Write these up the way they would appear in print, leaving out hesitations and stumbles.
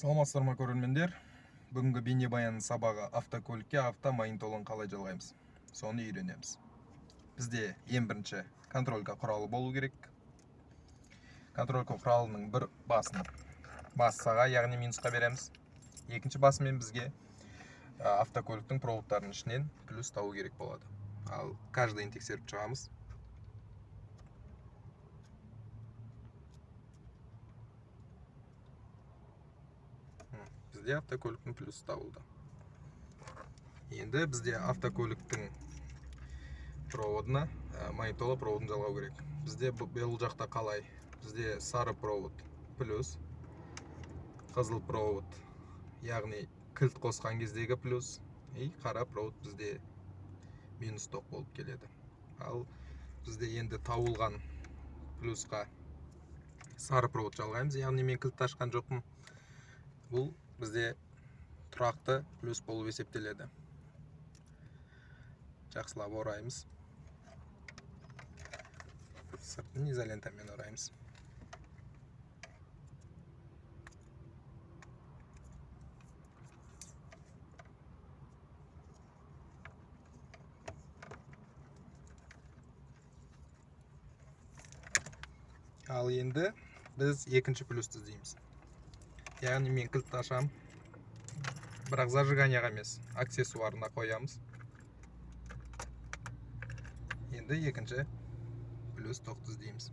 Саламатсыздар ма көрермендер. Бүгінгі бейнебаян сабағы автокөлікке автомагнитоланы қалай жалғаймыз. Соны үйренеміз. Бізде ең бірінші контролька құралы болу керек. Контролька құралының бір басын бассаға, яғни минусқа береміз. Екінші басымен бізге автокөліктің проводтарының ішінен плюс табу керек болады. Ал каждыйын тексеріп шығамыз. Бізде автокөліктің плюсы табылды. Енді бізде автокөліктің проводына магнитола проводын жалғау керек. Бізде бұл жақта қалай? Бізде сары провод плюс, қызыл провод, яғни кілт қосқан кездегі плюс, қара провод бізде минус тоқ болып келеді. Ал бізде енді табылған плюсқа сары провод жалғаймыз, яғни мен кілтті ашқан жоқпын. Бұл бізде тұрақты плюс болып есептеледі. Жақсылап ораймыз. Сыртын изолентамен ораймыз. Ал енді біз екінші плюсті іздейміз. Яғни мен кілтті ашам, бірақ зажиганияға емес, аксессуарына қоямыз. Енді екінші плюс тоқты іздейміз.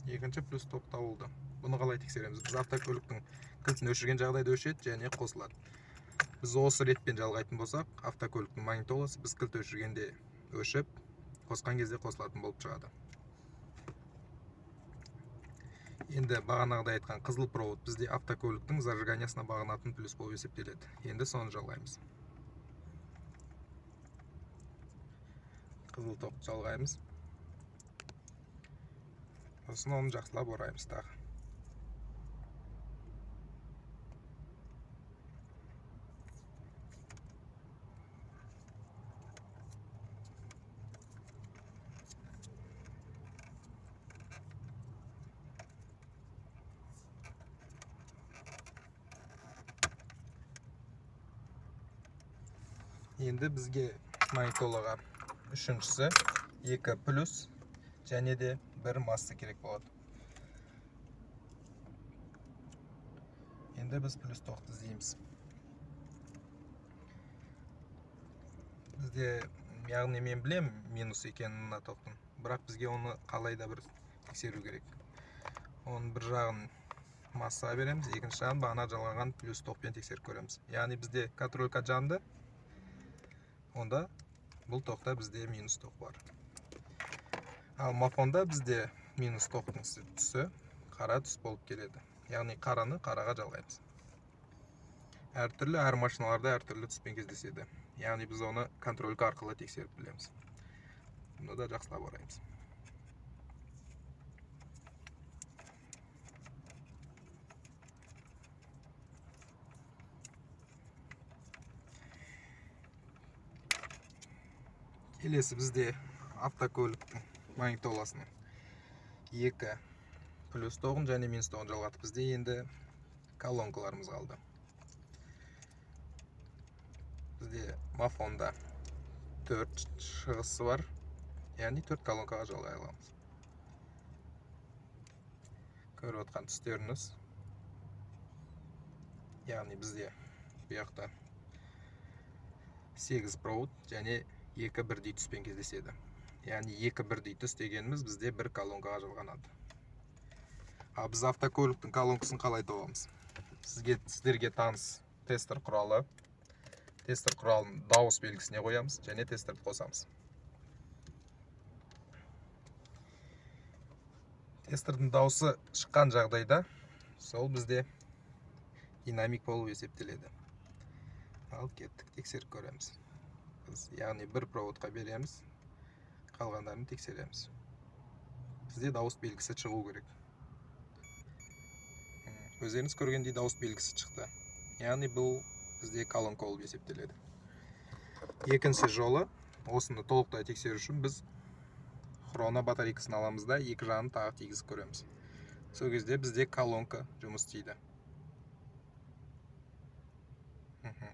Екінші плюс тоқ табылды. Бұны қалай тексереміз? Біз автокөліктің кілтін өшірген жағдайда өшеді және қосылады. Біз осы ретпен жалғайтын болсақ, автокөліктің магнитоласы біз кілт өшіргенде өшіп, қосқан кезде қосылатын болып шығады. Енді бағанағыдай айтқан қызыл провод бізде автокөліктің зажиганиясына бағынатын плюс болып есептеледі. Енді соны жалғаймыз. Қызыл тоқты жалғаймыз. Осыны оны жақсылап ораймыз тағы. Енді бізге магнитолаға үшіншісі 2 плюс және де 1 масса керек болады. Енді біз плюс тоқты іздейміз. Бізде, яғни мен білем минус екенін мына тоқтың, бірақ бізге оны қалай да бір тексеру керек. Оның бір жағын массаға береміз, екінші жағын бағана жалғаған плюс тоқпен тексеріп көреміз. Яғни бізде контролька жанды, онда бұл тоқта бізде минус тоқ бар. Ал мафонда бізде минус тоқтың түсі қара түс болып келеді. Яғни қараны қараға жалғаймыз. Әртүрлі әр машиналарда әртүрлі түспен кездеседі. Яғни біз оны контролька арқылы тексеріп білеміз. Бұны да жақсылап ораймыз. Келесі бізде автокөліктің магнитоласының 2 плюс тоғын және минус тоғын жалғады. Бізде енді колонкаларымыз қалды. Бізде мафонда 4 шығысы бар, яғни 4 колонкаға жалғай аламыз. Көріп отқан түстеріңіз, яғни бізде бұяқта 8 провод және 2 бірдей түспен кездеседі. Яғни 2 бірдей түс дегеніміз бізде 1 колонкаға жалғанады. Ал біз автокөліктің колонкасын қалай табамыз? Сіздерге таныс тестер құралы. Тестер құралын дауыс белгісіне қоямыз және тестерді қосамыз. Тестердің дауысы шыққан жағдайда сол бізде динамик болып есептеледі. Ал кеттік, тексеріп көреміз. Біз яғни бір проводқа береміз, қалғандарын тексереміз. Бізде дауыс белгісі шығу керек. Өздеріңіз көргендей дауыс белгісі шықты. Яғни бұл бізде колонка болып есептеледі. Екінші жолы осыны толықтай тексеру үшін біз хроно батарейкасын аламыз да екі жағын тағы тигізіп көреміз. Сол кезде бізде колонка жұмыс істейді.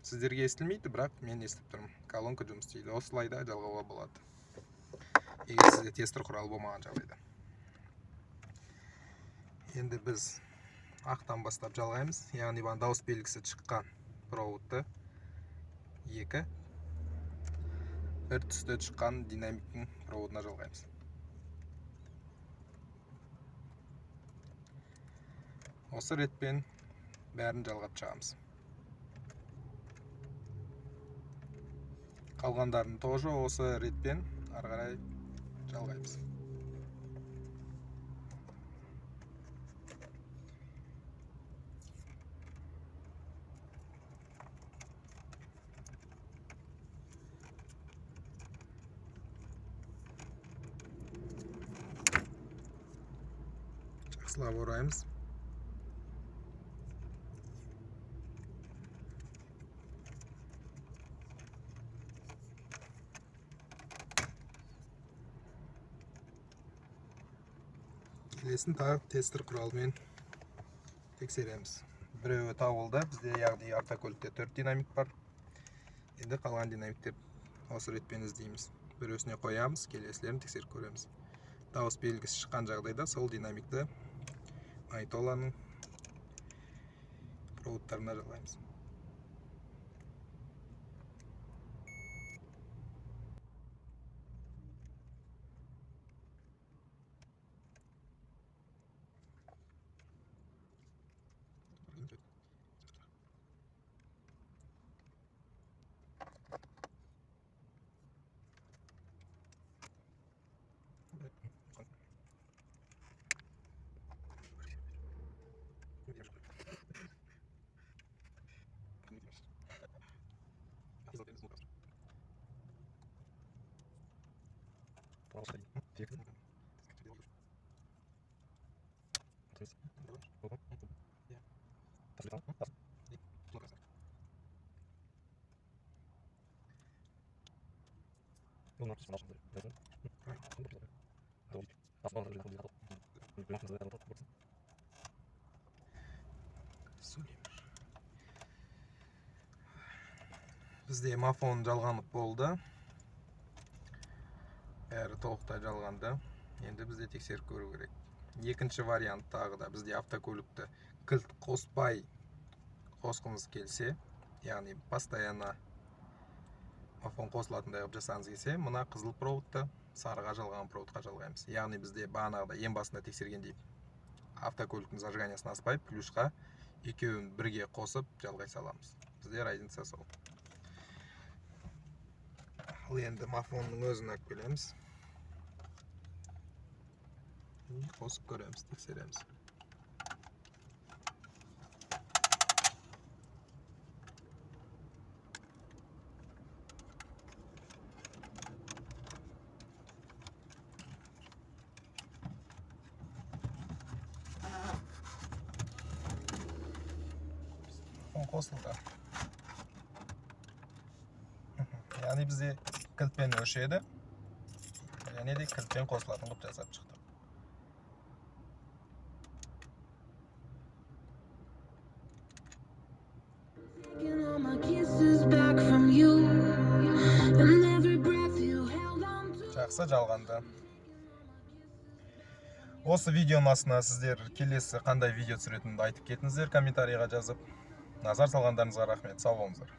Сіздерге естілмейді, бірақ мен естіп тұрмын. Колонка жұмыс істейді. Осылайда жалғауға болады. Егер сізде тестер құралы болмаған жағдайда. Енді біз ақтан бастап жалғаймыз. Яғни дауыс белгісі шыққан проводты екі бір түсті шыққан динамиктің проводына жалғаймыз. Осы ретпен бәрін жалғап шығамыз. Қалғандарын тоже осы ретпен ары қарай жалғаймыз. Жақсылап ораймыз. Келесін тағы тестер құралымен тексереміз. Біреуі табылды. Бізде яғни автокөлікте 4 динамик бар. Енді қалған динамиктер осы ретпен іздейміз. Біреусіне қоямыз, келесілерін тексеріп көреміз. Дауыс белгісі шыққан жағдайда сол динамикті магнитоланың проводтарына жалғаймыз. Бізде мафон жалғанып болды. Бәрі толықтай жалғанды. Енді бізде тексеріп көру керек. Екінші вариант тағы да бізде автокөлікті кілт қоспай қосқыңыз келсе, яғни постоянно мафон қосылатындай қылып жасаңыз келсе, мына қызыл проводты сарыға жалған проводқа жалғаймыз. Яғни бізде бағанағыда ең басында тексергендей автокөліктің зажиганиясын аспай плюсқа екеуін бірге қосып жалғай саламыз. Бізде разница сол. Енді мафонның өзін алып келеміз. Қосып көреміз, тексереміз. Қосылды. Яғни бізде кілтпен өшеді, және де кілтпен қосылатын қылып жасап шықты. Жақсы жалғанды. Осы видеоның астына сіздер келесі қандай видео түсіретінімді айтып кетіңіздер комментарийға жазып. Назар салғандарыңызға рахмет. Сау болыңыздар.